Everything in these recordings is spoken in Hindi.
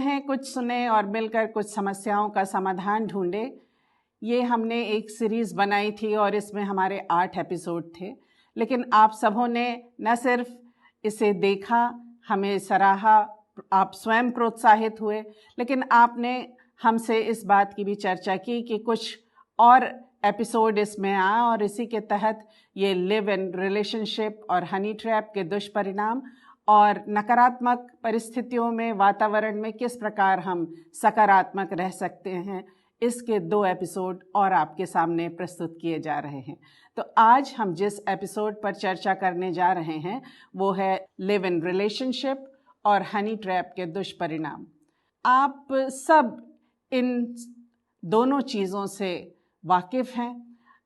रहें, कुछ सुने और मिलकर कुछ समस्याओं का समाधान ढूंढे। ये हमने एक सीरीज़ बनाई थी और इसमें हमारे 8 एपिसोड थे, लेकिन आप सबों ने न सिर्फ इसे देखा, हमें सराहा, आप स्वयं प्रोत्साहित हुए, लेकिन आपने हमसे इस बात की भी चर्चा की कि कुछ और एपिसोड इसमें आए और इसी के तहत ये लिव इन रिलेशनशिप और हनी ट्रैप के दुष्परिणाम और नकारात्मक परिस्थितियों में, वातावरण में किस प्रकार हम सकारात्मक रह सकते हैं, इसके 2 एपिसोड और आपके सामने प्रस्तुत किए जा रहे हैं। तो आज हम जिस एपिसोड पर चर्चा करने जा रहे हैं वो है लिव इन रिलेशनशिप और हनी ट्रैप के दुष्परिणाम। आप सब इन दोनों चीज़ों से वाकिफ़ हैं।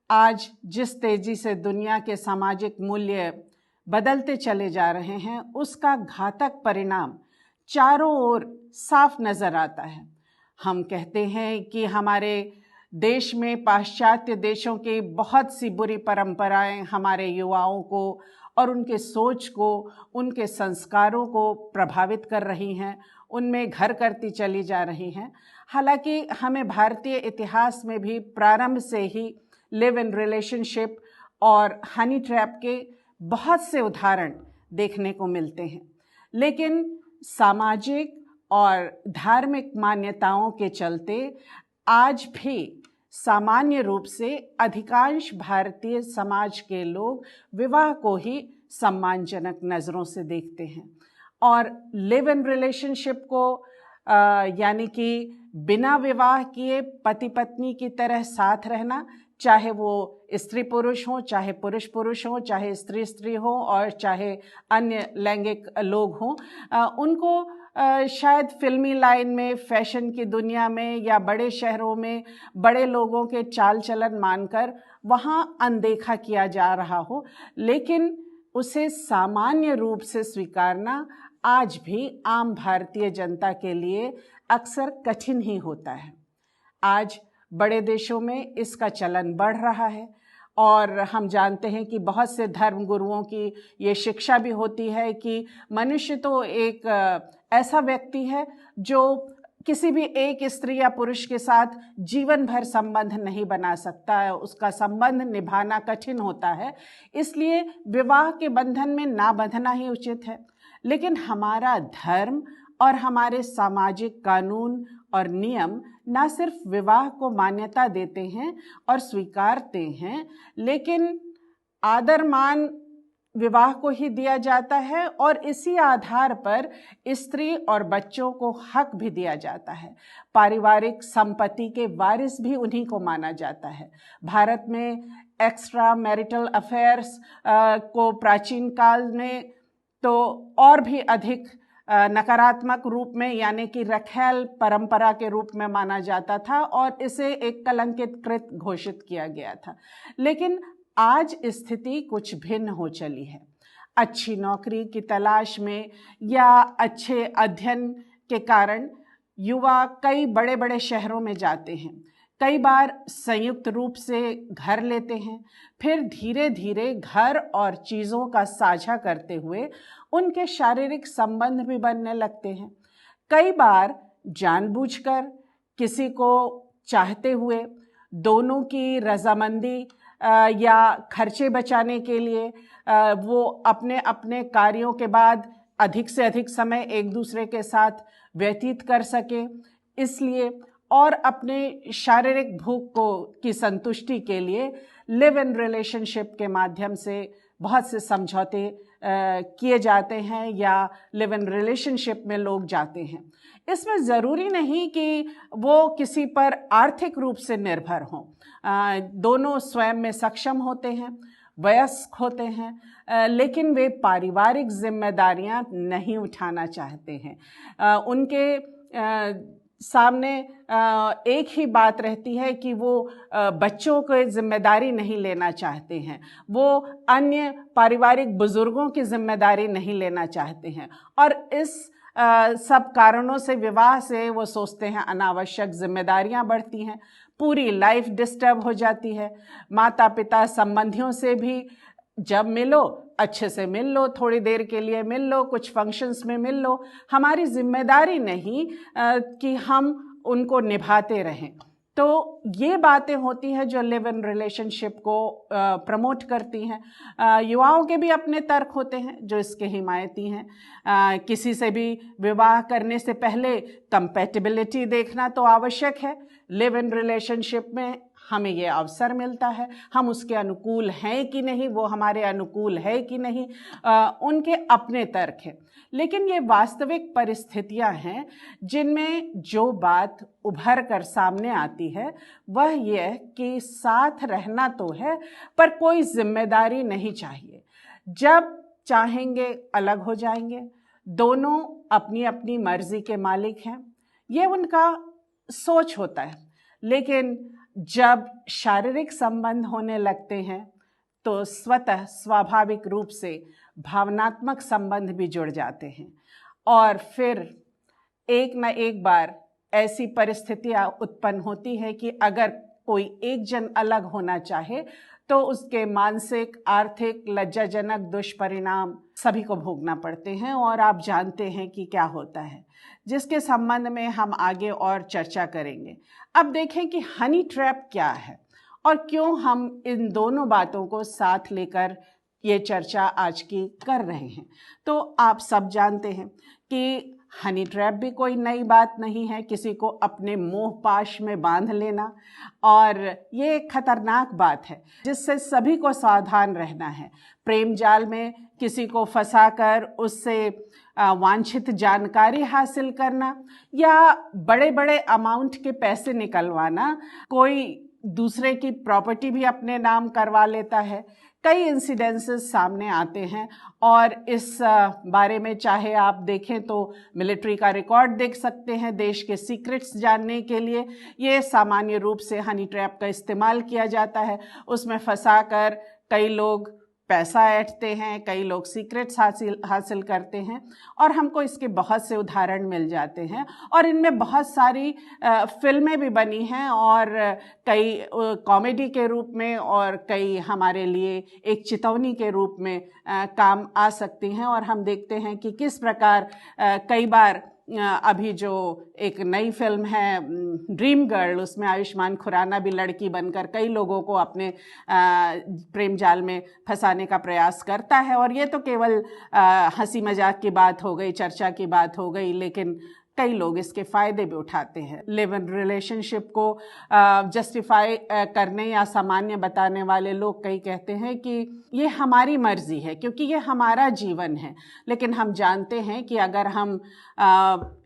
आज जिस तेज़ी से दुनिया के सामाजिक मूल्य बदलते चले जा रहे हैं, उसका घातक परिणाम चारों ओर साफ नज़र आता है। हम कहते हैं कि हमारे देश में पाश्चात्य देशों की बहुत सी बुरी परंपराएं हमारे युवाओं को और उनके सोच को, उनके संस्कारों को प्रभावित कर रही हैं, उनमें घर करती चली जा रही हैं। हालांकि हमें भारतीय इतिहास में भी प्रारंभ से ही लिव इन रिलेशनशिप और हनी ट्रैप के बहुत से उदाहरण देखने को मिलते हैं, लेकिन सामाजिक और धार्मिक मान्यताओं के चलते आज भी सामान्य रूप से अधिकांश भारतीय समाज के लोग विवाह को ही सम्मानजनक नज़रों से देखते हैं और लिव इन रिलेशनशिप को यानी कि बिना विवाह किए पति पत्नी की तरह साथ रहना, चाहे वो स्त्री पुरुष हो, चाहे पुरुष पुरुष हो, चाहे स्त्री स्त्री हो और चाहे अन्य लैंगिक लोग हों, उनको शायद फिल्मी लाइन में, फैशन की दुनिया में या बड़े शहरों में बड़े लोगों के चाल चलन मानकर वहाँ अनदेखा किया जा रहा हो, लेकिन उसे सामान्य रूप से स्वीकारना आज भी आम भारतीय जनता के लिए अक्सर कठिन ही होता है। आज बड़े देशों में इसका चलन बढ़ रहा है और हम जानते हैं कि बहुत से धर्म गुरुओं की ये शिक्षा भी होती है कि मनुष्य तो एक ऐसा व्यक्ति है जो किसी भी एक स्त्री या पुरुष के साथ जीवन भर संबंध नहीं बना सकता है, उसका संबंध निभाना कठिन होता है, इसलिए विवाह के बंधन में ना बंधना ही उचित है। लेकिन हमारा धर्म और हमारे सामाजिक कानून और नियम ना सिर्फ विवाह को मान्यता देते हैं और स्वीकारते हैं, लेकिन आदर मान विवाह को ही दिया जाता है और इसी आधार पर स्त्री और बच्चों को हक भी दिया जाता है। पारिवारिक संपत्ति के वारिस भी उन्हीं को माना जाता है। भारत में एक्स्ट्रा मैरिटल अफेयर्स को प्राचीन काल में तो और भी अधिक नकारात्मक रूप में यानी कि रखैल परंपरा के रूप में माना जाता था और इसे एक कलंकित कृत घोषित किया गया था। लेकिन आज स्थिति कुछ भिन्न हो चली है। अच्छी नौकरी की तलाश में या अच्छे अध्ययन के कारण युवा कई बड़े बड़े शहरों में जाते हैं, कई बार संयुक्त रूप से घर लेते हैं, फिर धीरे धीरे घर और चीज़ों का साझा करते हुए उनके शारीरिक संबंध भी बनने लगते हैं। कई बार जानबूझकर किसी को चाहते हुए दोनों की रजामंदी या खर्चे बचाने के लिए वो अपने अपने कार्यों के बाद अधिक से अधिक समय एक दूसरे के साथ व्यतीत कर सके, इसलिए और अपने शारीरिक भूख की संतुष्टि के लिए लिव इन रिलेशनशिप के माध्यम से बहुत से समझौते किए जाते हैं या लिव इन रिलेशनशिप में लोग जाते हैं। इसमें ज़रूरी नहीं कि वो किसी पर आर्थिक रूप से निर्भर हों, दोनों स्वयं में सक्षम होते हैं, वयस्क होते हैं, लेकिन वे पारिवारिक जिम्मेदारियां नहीं उठाना चाहते हैं। उनके सामने एक ही बात रहती है कि वो बच्चों को जिम्मेदारी नहीं लेना चाहते हैं, वो अन्य पारिवारिक बुजुर्गों की जिम्मेदारी नहीं लेना चाहते हैं और इस सब कारणों से विवाह से वो सोचते हैं अनावश्यक जिम्मेदारियां बढ़ती हैं, पूरी लाइफ डिस्टर्ब हो जाती है। माता पिता संबंधियों से भी जब मिलो अच्छे से मिल लो, थोड़ी देर के लिए मिल लो, कुछ फंक्शंस में मिल लो। हमारी जिम्मेदारी नहीं कि हम उनको निभाते रहें। तो ये बातें होती हैं जो लिव इन रिलेशनशिप को प्रमोट करती हैं। युवाओं के भी अपने तर्क होते हैं जो इसके हिमायती हैं। किसी से भी विवाह करने से पहले कंपैटिबिलिटी देखना तो आवश्यक है। लिव इन रिलेशनशिप में हमें ये अवसर मिलता है, हम उसके अनुकूल हैं कि नहीं, वो हमारे अनुकूल है कि नहीं, उनके अपने तर्क हैं। लेकिन ये वास्तविक परिस्थितियां हैं जिनमें जो बात उभर कर सामने आती है वह यह कि साथ रहना तो है पर कोई जिम्मेदारी नहीं चाहिए। जब चाहेंगे अलग हो जाएंगे, दोनों अपनी अपनी मर्जी के मालिक हैं, ये उनका सोच होता है। लेकिन जब शारीरिक संबंध होने लगते हैं तो स्वतः स्वाभाविक रूप से भावनात्मक संबंध भी जुड़ जाते हैं और फिर एक न एक बार ऐसी परिस्थितियां उत्पन्न होती है कि अगर कोई एक जन अलग होना चाहे तो उसके मानसिक, आर्थिक, लज्जाजनक दुष्परिणाम सभी को भोगना पड़ते हैं और आप जानते हैं कि क्या होता है, जिसके संबंध में हम आगे और चर्चा करेंगे। अब देखें कि हनी ट्रैप क्या है और क्यों हम इन दोनों बातों को साथ लेकर ये चर्चा आज की कर रहे हैं। तो आप सब जानते हैं कि हनी ट्रैप भी कोई नई बात नहीं है, किसी को अपने मोह पाश में बांध लेना, और ये एक खतरनाक बात है जिससे सभी को सावधान रहना है। प्रेम जाल में किसी को फंसाकर उससे वांछित जानकारी हासिल करना या बड़े बड़े अमाउंट के पैसे निकलवाना, कोई दूसरे की प्रॉपर्टी भी अपने नाम करवा लेता है। कई इंसिडेंसेस सामने आते हैं और इस बारे में चाहे आप देखें तो मिलिट्री का रिकॉर्ड देख सकते हैं। देश के सीक्रेट्स जानने के लिए ये सामान्य रूप से हनी ट्रैप का इस्तेमाल किया जाता है। उसमें फंसाकर कई लोग पैसा ऐंठते हैं, कई लोग सीक्रेट्स हासिल करते हैं और हमको इसके बहुत से उदाहरण मिल जाते हैं और इनमें बहुत सारी फिल्में भी बनी हैं और कई कॉमेडी के रूप में और कई हमारे लिए एक चेतावनी के रूप में काम आ सकती हैं। और हम देखते हैं कि किस प्रकार कई बार अभी जो एक नई फिल्म है ड्रीम गर्ल, उसमें आयुष्मान खुराना भी लड़की बनकर कई लोगों को अपने प्रेम जाल में फंसाने का प्रयास करता है। और ये तो केवल हंसी मजाक की बात हो गई, चर्चा की बात हो गई, लेकिन कई लोग इसके फ़ायदे भी उठाते हैं। लिव इन रिलेशनशिप को जस्टिफाई करने या सामान्य बताने वाले लोग कई कहते हैं कि ये हमारी मर्जी है क्योंकि ये हमारा जीवन है। लेकिन हम जानते हैं कि अगर हम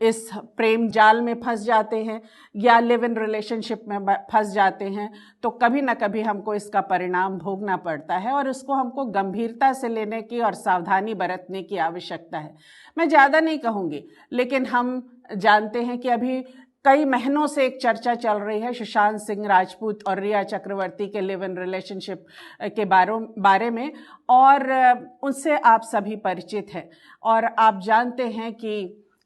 इस प्रेम जाल में फंस जाते हैं या लिव इन रिलेशनशिप में फंस जाते हैं तो कभी ना कभी हमको इसका परिणाम भोगना पड़ता है और उसको हमको गंभीरता से लेने की और सावधानी बरतने की आवश्यकता है। मैं ज़्यादा नहीं कहूँगी, लेकिन हम जानते हैं कि अभी कई महीनों से एक चर्चा चल रही है सुशांत सिंह राजपूत और रिया चक्रवर्ती के लिव इन रिलेशनशिप के बारे में, और उनसे आप सभी परिचित हैं और आप जानते हैं कि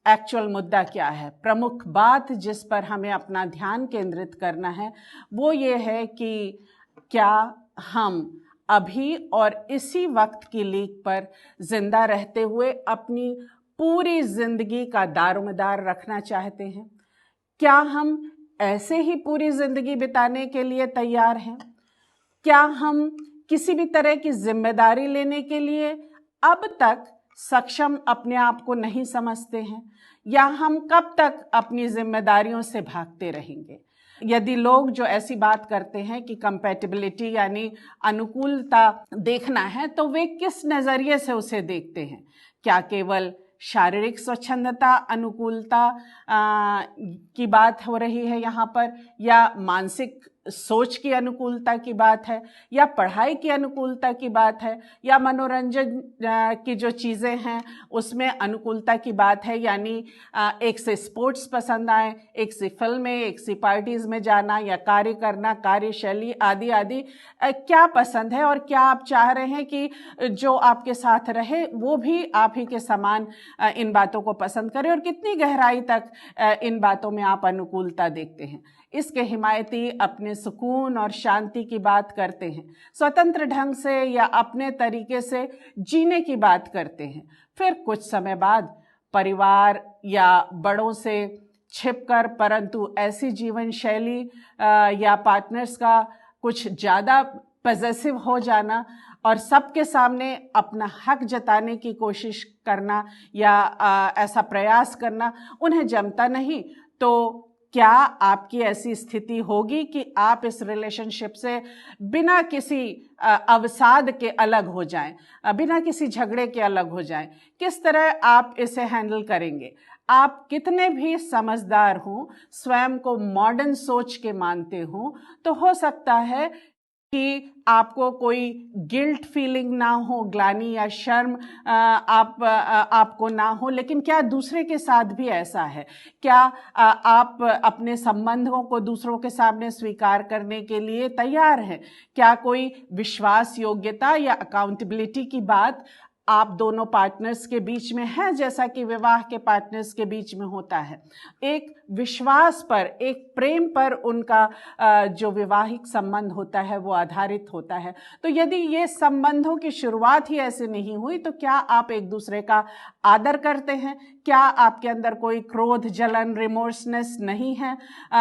एक्चुअल मुद्दा क्या है। प्रमुख बात जिस पर हमें अपना ध्यान केंद्रित करना है वो ये है कि क्या हम अभी और इसी वक्त की लीक पर जिंदा रहते हुए अपनी पूरी जिंदगी का दारोमदार रखना चाहते हैं? क्या हम ऐसे ही पूरी जिंदगी बिताने के लिए तैयार हैं? क्या हम किसी भी तरह की जिम्मेदारी लेने के लिए अब तक सक्षम अपने आप को नहीं समझते हैं, या हम कब तक अपनी जिम्मेदारियों से भागते रहेंगे? यदि लोग जो ऐसी बात करते हैं कि कंपैटिबिलिटी यानी अनुकूलता देखना है तो वे किस नज़रिए से उसे देखते हैं? क्या केवल शारीरिक स्वच्छंदता, अनुकूलता की बात हो रही है यहाँ पर, या मानसिक सोच की अनुकूलता की बात है, या पढ़ाई की अनुकूलता की बात है, या मनोरंजन की जो चीज़ें हैं उसमें अनुकूलता की बात है? यानी एक से स्पोर्ट्स पसंद आए, एक से फिल्में, एक से पार्टीज़ में जाना या कार्य करना, कार्यशैली आदि आदि क्या पसंद है और क्या आप चाह रहे हैं कि जो आपके साथ रहे वो भी आप ही के समान इन बातों को पसंद करे, और कितनी गहराई तक इन बातों में आप अनुकूलता देखते हैं? इसके हिमायती अपने सुकून और शांति की बात करते हैं, स्वतंत्र ढंग से या अपने तरीके से जीने की बात करते हैं। फिर कुछ समय बाद परिवार या बड़ों से छिपकर परंतु ऐसी जीवन शैली या पार्टनर्स का कुछ ज़्यादा पॉजेसिव हो जाना और सबके सामने अपना हक जताने की कोशिश करना या ऐसा प्रयास करना उन्हें जमता नहीं, तो क्या आपकी ऐसी स्थिति होगी कि आप इस रिलेशनशिप से बिना किसी अवसाद के अलग हो जाएं, बिना किसी झगड़े के अलग हो जाएं? किस तरह आप इसे हैंडल करेंगे? आप कितने भी समझदार हों, स्वयं को मॉडर्न सोच के मानते हों, तो हो सकता है कि आपको कोई गिल्ट फीलिंग ना हो, ग्लानि या शर्म आपको ना हो। लेकिन क्या दूसरे के साथ भी ऐसा है? क्या आप अपने संबंधों को दूसरों के सामने स्वीकार करने के लिए तैयार हैं? क्या कोई विश्वास योग्यता या अकाउंटेबिलिटी की बात आप दोनों पार्टनर्स के बीच में है, जैसा कि विवाह के पार्टनर्स के बीच में होता है? एक विश्वास पर, एक प्रेम पर उनका जो वैवाहिक संबंध होता है वो आधारित होता है। तो यदि ये संबंधों की शुरुआत ही ऐसे नहीं हुई, तो क्या आप एक दूसरे का आदर करते हैं? क्या आपके अंदर कोई क्रोध, जलन, रिमोर्सनेस नहीं है?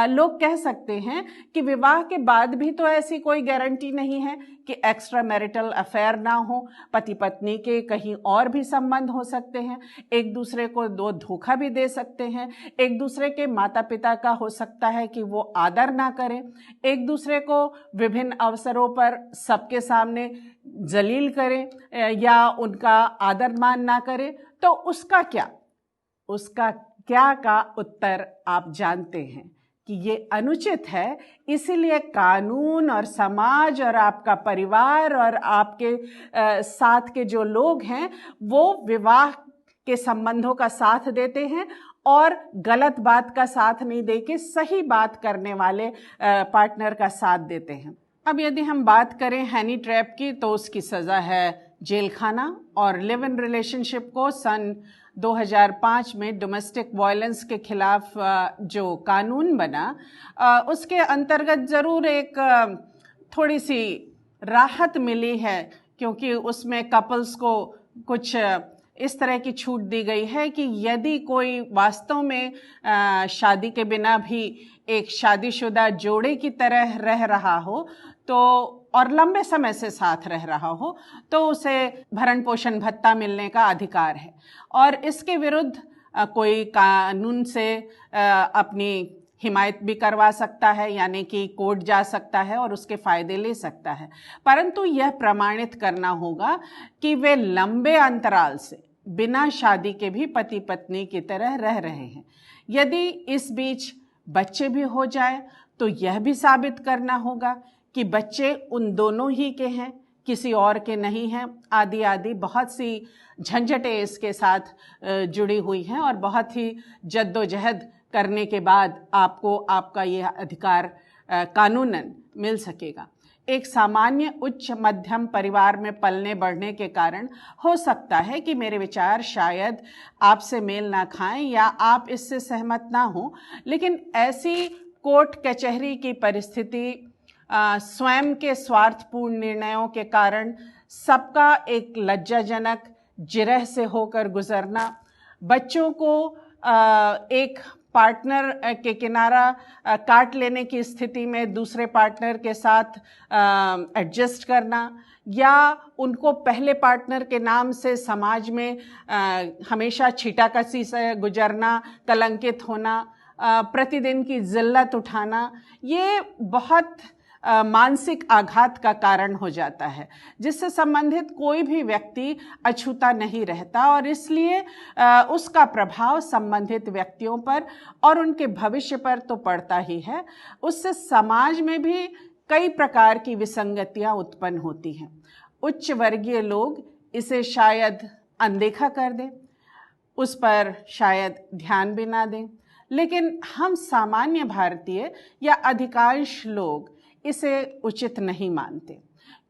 लोग कह सकते हैं कि विवाह के बाद भी तो ऐसी कोई गारंटी नहीं है कि एक्स्ट्रा मैरिटल अफेयर ना हो, पति पत्नी के कहीं और भी संबंध हो सकते हैं, एक दूसरे को दो धोखा भी दे सकते हैं, एक दूसरे के माता पिता का हो सकता है कि वो आदर ना करें, एक दूसरे को विभिन्न अवसरों पर सबके सामने जलील करें या उनका आदर मान ना करें। तो उसका क्या का उत्तर आप जानते हैं कि ये अनुचित है। इसीलिए कानून और समाज और आपका परिवार और आपके साथ के जो लोग हैं वो विवाह के संबंधों का साथ देते हैं और गलत बात का साथ नहीं देके सही बात करने वाले पार्टनर का साथ देते हैं। अब यदि हम बात करें हनी ट्रैप की, तो उसकी सज़ा है जेल खाना, और लिव इन रिलेशनशिप को सन 2005 में डोमेस्टिक वायलेंस के खिलाफ जो कानून बना उसके अंतर्गत ज़रूर एक थोड़ी सी राहत मिली है, क्योंकि उसमें कपल्स को कुछ इस तरह की छूट दी गई है कि यदि कोई वास्तव में शादी के बिना भी एक शादीशुदा जोड़े की तरह रह रहा हो तो और लंबे समय से साथ रह रहा हो, तो उसे भरण पोषण भत्ता मिलने का अधिकार है। और इसके विरुद्ध कोई कानून से अपनी हिमायत भी करवा सकता है, यानी कि कोर्ट जा सकता है और उसके फ़ायदे ले सकता है। परंतु यह प्रमाणित करना होगा कि वे लंबे अंतराल से बिना शादी के भी पति पत्नी की तरह रह रहे हैं। यदि इस बीच बच्चे भी हो जाए तो यह भी साबित करना होगा कि बच्चे उन दोनों ही के हैं, किसी और के नहीं हैं। आदि आदि बहुत सी झंझटें इसके साथ जुड़ी हुई हैं और बहुत ही जद्दोजहद करने के बाद आपको आपका यह अधिकार कानूनन मिल सकेगा। एक सामान्य उच्च मध्यम परिवार में पलने बढ़ने के कारण हो सकता है कि मेरे विचार शायद आपसे मेल ना खाएं या आप इससे सहमत ना हो, लेकिन ऐसी कोर्ट कचहरी की परिस्थिति स्वयं के स्वार्थपूर्ण निर्णयों के कारण सबका एक लज्जाजनक जिरह से होकर गुजरना, बच्चों को एक पार्टनर के किनारा काट लेने की स्थिति में दूसरे पार्टनर के साथ एडजस्ट करना, या उनको पहले पार्टनर के नाम से समाज में हमेशा छीटाकशी से गुजरना, कलंकित होना, प्रतिदिन की जिल्लत उठाना, ये बहुत मानसिक आघात का कारण हो जाता है, जिससे संबंधित कोई भी व्यक्ति अछूता नहीं रहता और इसलिए उसका प्रभाव संबंधित व्यक्तियों पर और उनके भविष्य पर तो पड़ता ही है। उससे समाज में भी कई प्रकार की विसंगतियां उत्पन्न होती हैं। उच्च वर्गीय लोग इसे शायद अनदेखा कर दें, उस पर शायद ध्यान भी ना दें, लेकिन हम सामान्य भारतीय या अधिकांश लोग इसे उचित नहीं मानते,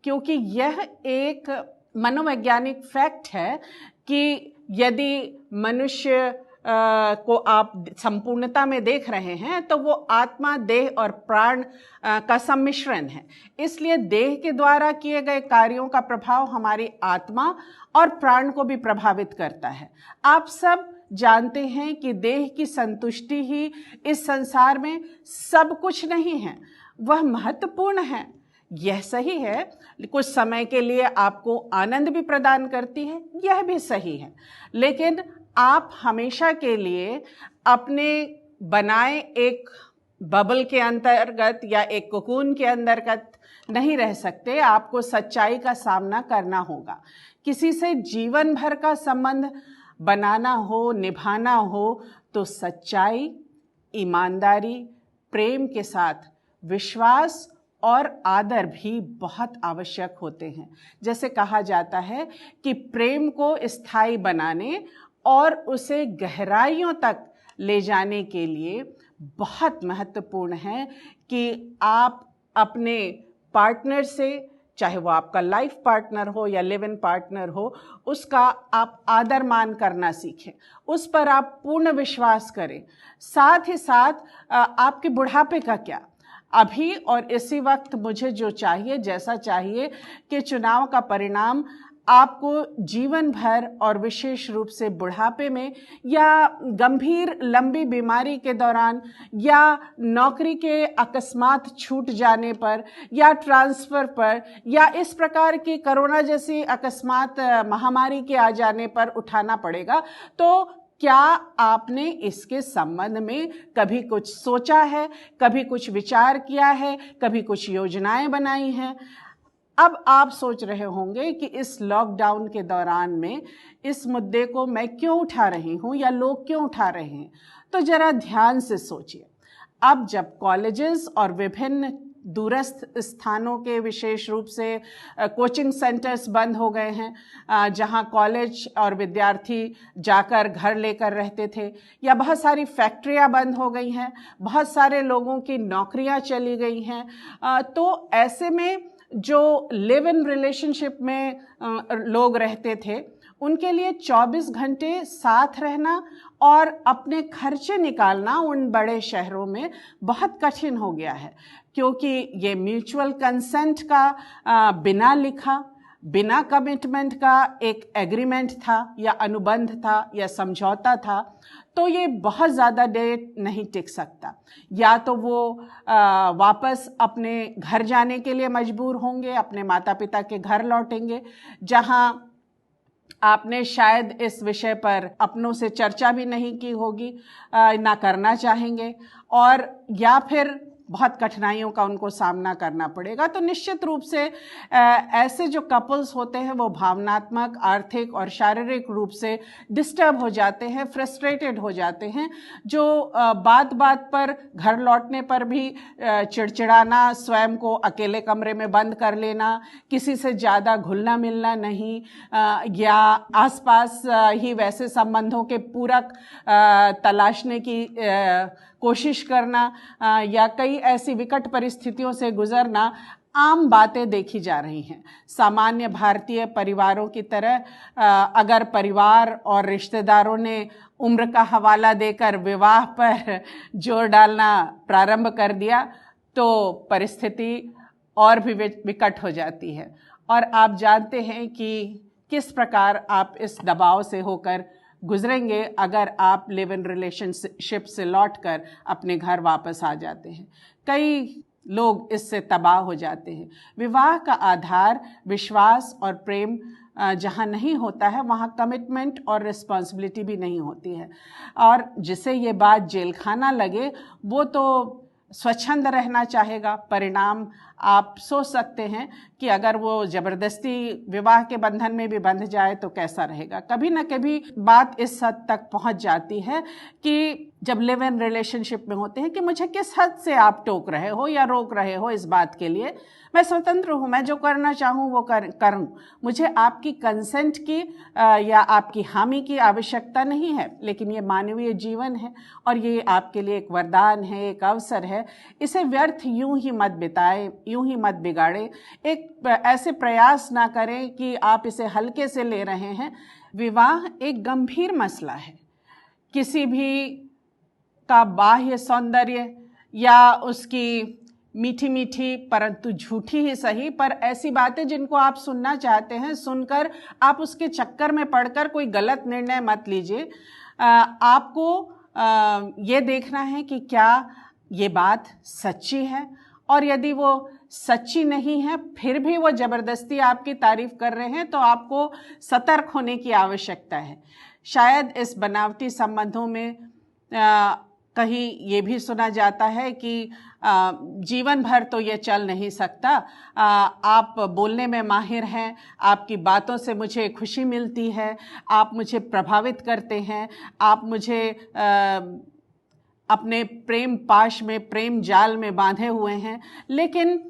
क्योंकि यह एक मनोवैज्ञानिक फैक्ट है कि यदि मनुष्य को आप संपूर्णता में देख रहे हैं तो वो आत्मा, देह और प्राण का सम्मिश्रण है। इसलिए देह के द्वारा किए गए कार्यों का प्रभाव हमारी आत्मा और प्राण को भी प्रभावित करता है। आप सब जानते हैं कि देह की संतुष्टि ही इस संसार में सब कुछ नहीं है, वह महत्वपूर्ण है। यह सही है, कुछ समय के लिए आपको आनंद भी प्रदान करती है, यह भी सही है, लेकिन आप हमेशा के लिए अपने बनाए एक बबल के अंतर्गत या एक कोकून के अंतर्गत नहीं रह सकते। आपको सच्चाई का सामना करना होगा। किसी से जीवन भर का संबंध बनाना हो, निभाना हो, तो सच्चाई, ईमानदारी, प्रेम के साथ विश्वास और आदर भी बहुत आवश्यक होते हैं। जैसे कहा जाता है कि प्रेम को स्थायी बनाने और उसे गहराइयों तक ले जाने के लिए बहुत महत्वपूर्ण है कि आप अपने पार्टनर से, चाहे वो आपका लाइफ पार्टनर हो या लिव इन पार्टनर हो, उसका आप आदर मान करना सीखें, उस पर आप पूर्ण विश्वास करें। साथ ही साथ आपके बुढ़ापे का क्या, अभी और इसी वक्त मुझे जो चाहिए, जैसा चाहिए कि चुनाव का परिणाम आपको जीवन भर और विशेष रूप से बुढ़ापे में या गंभीर लंबी बीमारी के दौरान या नौकरी के अकस्मात छूट जाने पर या ट्रांसफ़र पर या इस प्रकार की कोरोना जैसी अकस्मात महामारी के आ जाने पर उठाना पड़ेगा। तो क्या आपने इसके संबंध में कभी कुछ सोचा है, कभी कुछ विचार किया है, कभी कुछ योजनाएं बनाई हैं? अब आप सोच रहे होंगे कि इस लॉकडाउन के दौरान में इस मुद्दे को मैं क्यों उठा रही हूँ या लोग क्यों उठा रहे हैं। तो जरा ध्यान से सोचिए। अब जब कॉलेजेस और विभिन्न दूरस्थ स्थानों के विशेष रूप से कोचिंग सेंटर्स बंद हो गए हैं, जहां कॉलेज और विद्यार्थी जाकर घर लेकर रहते थे, या बहुत सारी फैक्ट्रियां बंद हो गई हैं, बहुत सारे लोगों की नौकरियां चली गई हैं, तो ऐसे में जो लिव इन रिलेशनशिप में लोग रहते थे, उनके लिए 24 घंटे साथ रहना और अपने खर्चे निकालना उन बड़े शहरों में बहुत कठिन हो गया है, क्योंकि ये म्यूचुअल कंसेंट का बिना लिखा, बिना कमिटमेंट का एक एग्रीमेंट था या अनुबंध था या समझौता था। तो ये बहुत ज़्यादा देर नहीं टिक सकता। या तो वो वापस अपने घर जाने के लिए मजबूर होंगे, अपने माता पिता के घर लौटेंगे, जहाँ आपने शायद इस विषय पर अपनों से चर्चा भी नहीं की होगी, ना करना चाहेंगे, और या फिर बहुत कठिनाइयों का उनको सामना करना पड़ेगा। तो निश्चित रूप से ऐसे जो कपल्स होते हैं वो भावनात्मक, आर्थिक और शारीरिक रूप से डिस्टर्ब हो जाते हैं, फ्रस्ट्रेटेड हो जाते हैं, जो बात बात पर घर लौटने पर भी चिड़चिड़ाना, स्वयं को अकेले कमरे में बंद कर लेना, किसी से ज़्यादा घुलना मिलना नहीं, या आसपास ही वैसे संबंधों के पूरक तलाशने की कोशिश करना, या कई ऐसी विकट परिस्थितियों से गुजरना आम बातें देखी जा रही हैं। सामान्य भारतीय परिवारों की तरह अगर परिवार और रिश्तेदारों ने उम्र का हवाला देकर विवाह पर जोर डालना प्रारंभ कर दिया तो परिस्थिति और भी विकट हो जाती है। और आप जानते हैं कि किस प्रकार आप इस दबाव से होकर गुजरेंगे अगर आप लिव इन रिलेशनशिप से लौटकर अपने घर वापस आ जाते हैं। कई लोग इससे तबाह हो जाते हैं। विवाह का आधार विश्वास और प्रेम जहाँ नहीं होता है, वहाँ कमिटमेंट और रिस्पॉन्सिबिलिटी भी नहीं होती है। और जिसे ये बात जेलखाना लगे वो तो स्वच्छंद रहना चाहेगा। परिणाम आप सोच सकते हैं कि अगर वो ज़बरदस्ती विवाह के बंधन में भी बंध जाए तो कैसा रहेगा। कभी ना कभी बात इस हद तक पहुंच जाती है कि जब लिव इन रिलेशनशिप में होते हैं कि मुझे किस हद से आप टोक रहे हो या रोक रहे हो इस बात के लिए। मैं स्वतंत्र हूँ, मैं जो करना चाहूँ वो करूँ। मुझे आपकी कंसेंट की या आपकी हामी की आवश्यकता नहीं है। लेकिन ये मानवीय जीवन है और ये आपके लिए एक वरदान है, एक अवसर है। इसे व्यर्थ यूं ही मत बिताएं, यूं ही मत बिगाड़े। एक ऐसे प्रयास ना करें कि आप इसे हल्के से ले रहे हैं। विवाह एक गंभीर मसला है किसी भी का बाह्य सौंदर्य या उसकी मीठी मीठी परंतु झूठी ही सही पर ऐसी बातें जिनको आप सुनना चाहते हैं सुनकर आप उसके चक्कर में पड़कर कोई गलत निर्णय मत लीजिए। आपको ये देखना है कि क्या ये बात सच्ची है, और यदि वो सच्ची नहीं है फिर भी वो ज़बरदस्ती आपकी तारीफ कर रहे हैं तो आपको सतर्क होने की आवश्यकता है। शायद इस बनावटी संबंधों में कहीं ये भी सुना जाता है कि जीवन भर तो ये चल नहीं सकता, आप बोलने में माहिर हैं, आपकी बातों से मुझे खुशी मिलती है, आप मुझे प्रभावित करते हैं, आप मुझे अपने प्रेम पाश में, प्रेम जाल में बांधे हुए हैं। लेकिन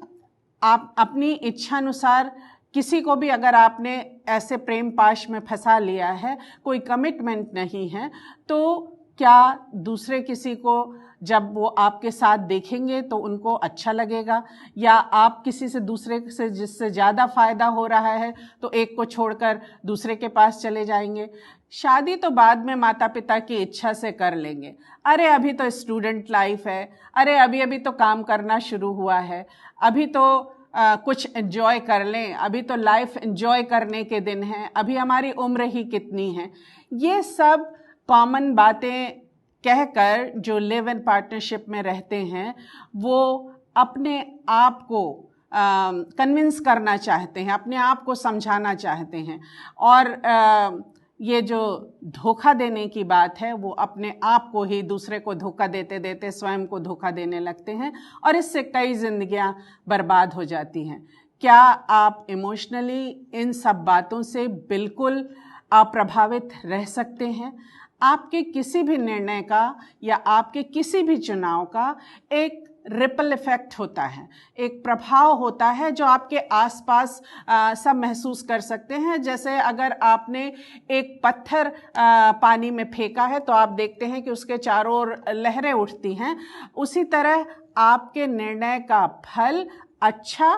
आप अपनी इच्छानुसार किसी को भी अगर आपने ऐसे प्रेम पाश में फंसा लिया है, कोई कमिटमेंट नहीं है, तो क्या दूसरे किसी को जब वो आपके साथ देखेंगे तो उनको अच्छा लगेगा, या आप किसी से दूसरे से जिससे ज़्यादा फ़ायदा हो रहा है तो एक को छोड़कर दूसरे के पास चले जाएंगे। शादी तो बाद में माता पिता की इच्छा से कर लेंगे, अरे अभी तो स्टूडेंट लाइफ है, अरे अभी अभी तो काम करना शुरू हुआ है, अभी तो कुछ एंजॉय कर लें, अभी तो लाइफ एंजॉय करने के दिन हैं, अभी हमारी उम्र ही कितनी है। ये सब कॉमन बातें कहकर जो लिव इन पार्टनरशिप में रहते हैं वो अपने आप को कन्विंस करना चाहते हैं, अपने आप को समझाना चाहते हैं, और ये जो धोखा देने की बात है वो अपने आप को ही दूसरे को धोखा देते देते स्वयं को धोखा देने लगते हैं, और इससे कई जिंदगियां बर्बाद हो जाती हैं। क्या आप इमोशनली इन सब बातों से बिल्कुल अप्रभावित रह सकते हैं? आपके किसी भी निर्णय का या आपके किसी भी चुनाव का एक रिपल इफेक्ट होता है, एक प्रभाव होता है जो आपके आसपास सब महसूस कर सकते हैं। जैसे अगर आपने एक पत्थर पानी में फेंका है तो आप देखते हैं कि उसके चारों ओर लहरें उठती हैं, उसी तरह आपके निर्णय का फल अच्छा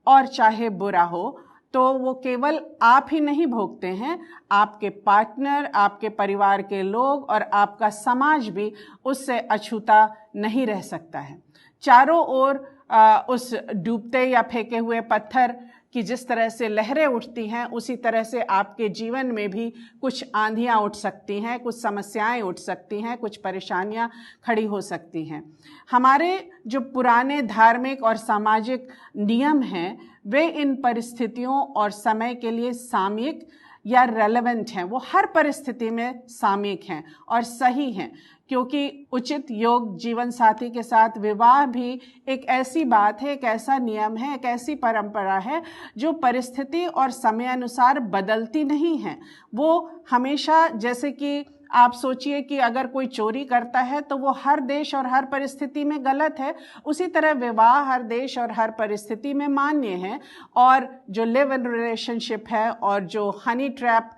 और चाहे बुरा हो तो वो केवल आप ही नहीं भोगते हैं, आपके पार्टनर, आपके परिवार के लोग और आपका समाज भी उससे अछूता नहीं रह सकता है। चारों ओर उस डूबते या फेंके हुए पत्थर की जिस तरह से लहरें उठती हैं उसी तरह से आपके जीवन में भी कुछ आंधियां उठ सकती हैं, कुछ समस्याएं उठ सकती हैं, कुछ परेशानियां खड़ी हो सकती हैं। हमारे जो पुराने धार्मिक और सामाजिक नियम हैं वे इन परिस्थितियों और समय के लिए सामयिक या रेलेवेंट हैं, वो हर परिस्थिति में सामयिक हैं और सही हैं, क्योंकि उचित योग जीवन साथी के साथ विवाह भी एक ऐसी बात है, एक ऐसा नियम है, एक ऐसी परंपरा है जो परिस्थिति और समय अनुसार बदलती नहीं है। वो हमेशा, जैसे कि आप सोचिए कि अगर कोई चोरी करता है तो वो हर देश और हर परिस्थिति में गलत है, उसी तरह विवाह हर देश और हर परिस्थिति में मान्य है। और जो लिव इन रिलेशनशिप है और जो हनी ट्रैप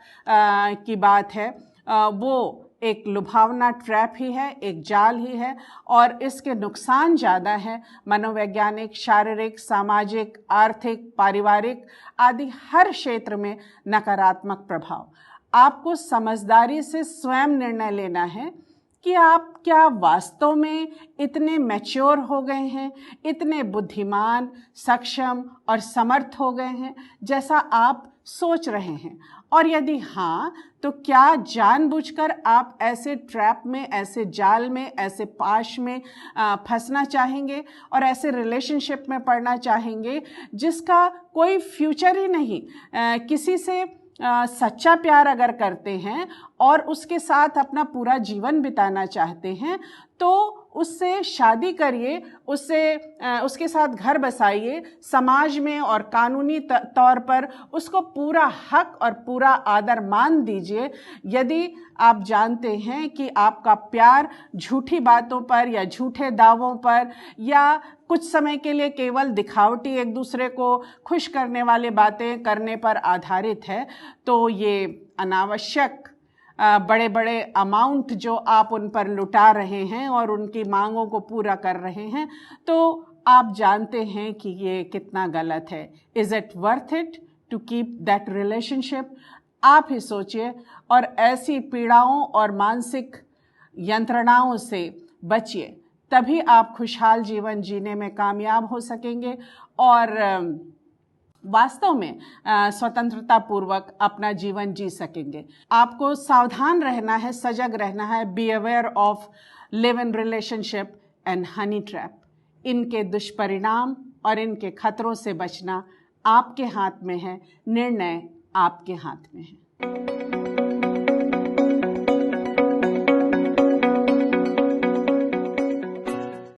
की बात है वो एक लुभावना ट्रैप ही है, एक जाल ही है, और इसके नुकसान ज़्यादा हैं, मनोवैज्ञानिक, शारीरिक, सामाजिक, आर्थिक, पारिवारिक आदि हर क्षेत्र में नकारात्मक प्रभाव। आपको समझदारी से स्वयं निर्णय लेना है कि आप क्या वास्तव में इतने मैच्योर हो गए हैं, इतने बुद्धिमान, सक्षम और समर्थ हो गए हैं जैसा आप सोच रहे हैं, और यदि हाँ तो क्या जानबूझकर आप ऐसे ट्रैप में, ऐसे जाल में, ऐसे पाश में फंसना चाहेंगे और ऐसे रिलेशनशिप में पड़ना चाहेंगे जिसका कोई फ्यूचर ही नहीं। किसी से सच्चा प्यार अगर करते हैं और उसके साथ अपना पूरा जीवन बिताना चाहते हैं तो उससे शादी करिए, उसके साथ घर बसाइए, समाज में और कानूनी तौर पर उसको पूरा हक और पूरा आदर मान दीजिए। यदि आप जानते हैं कि आपका प्यार झूठी बातों पर या झूठे दावों पर या कुछ समय के लिए केवल दिखावटी एक दूसरे को खुश करने वाली बातें करने पर आधारित है, तो ये अनावश्यक बड़े बड़े अमाउंट जो आप उन पर लुटा रहे हैं और उनकी मांगों को पूरा कर रहे हैं, तो आप जानते हैं कि ये कितना गलत है। Is it worth it to keep that relationship? आप ही सोचिए। और ऐसी पीड़ाओं और मानसिक यंत्रणाओं से बचिए, तभी आप खुशहाल जीवन जीने में कामयाब हो सकेंगे और वास्तव में स्वतंत्रता पूर्वक अपना जीवन जी सकेंगे। आपको सावधान रहना है, सजग रहना है। Be aware of live in relationship and honey trap. इनके दुष्परिणाम और इनके खतरों से बचना आपके हाथ में है, निर्णय आपके हाथ में है।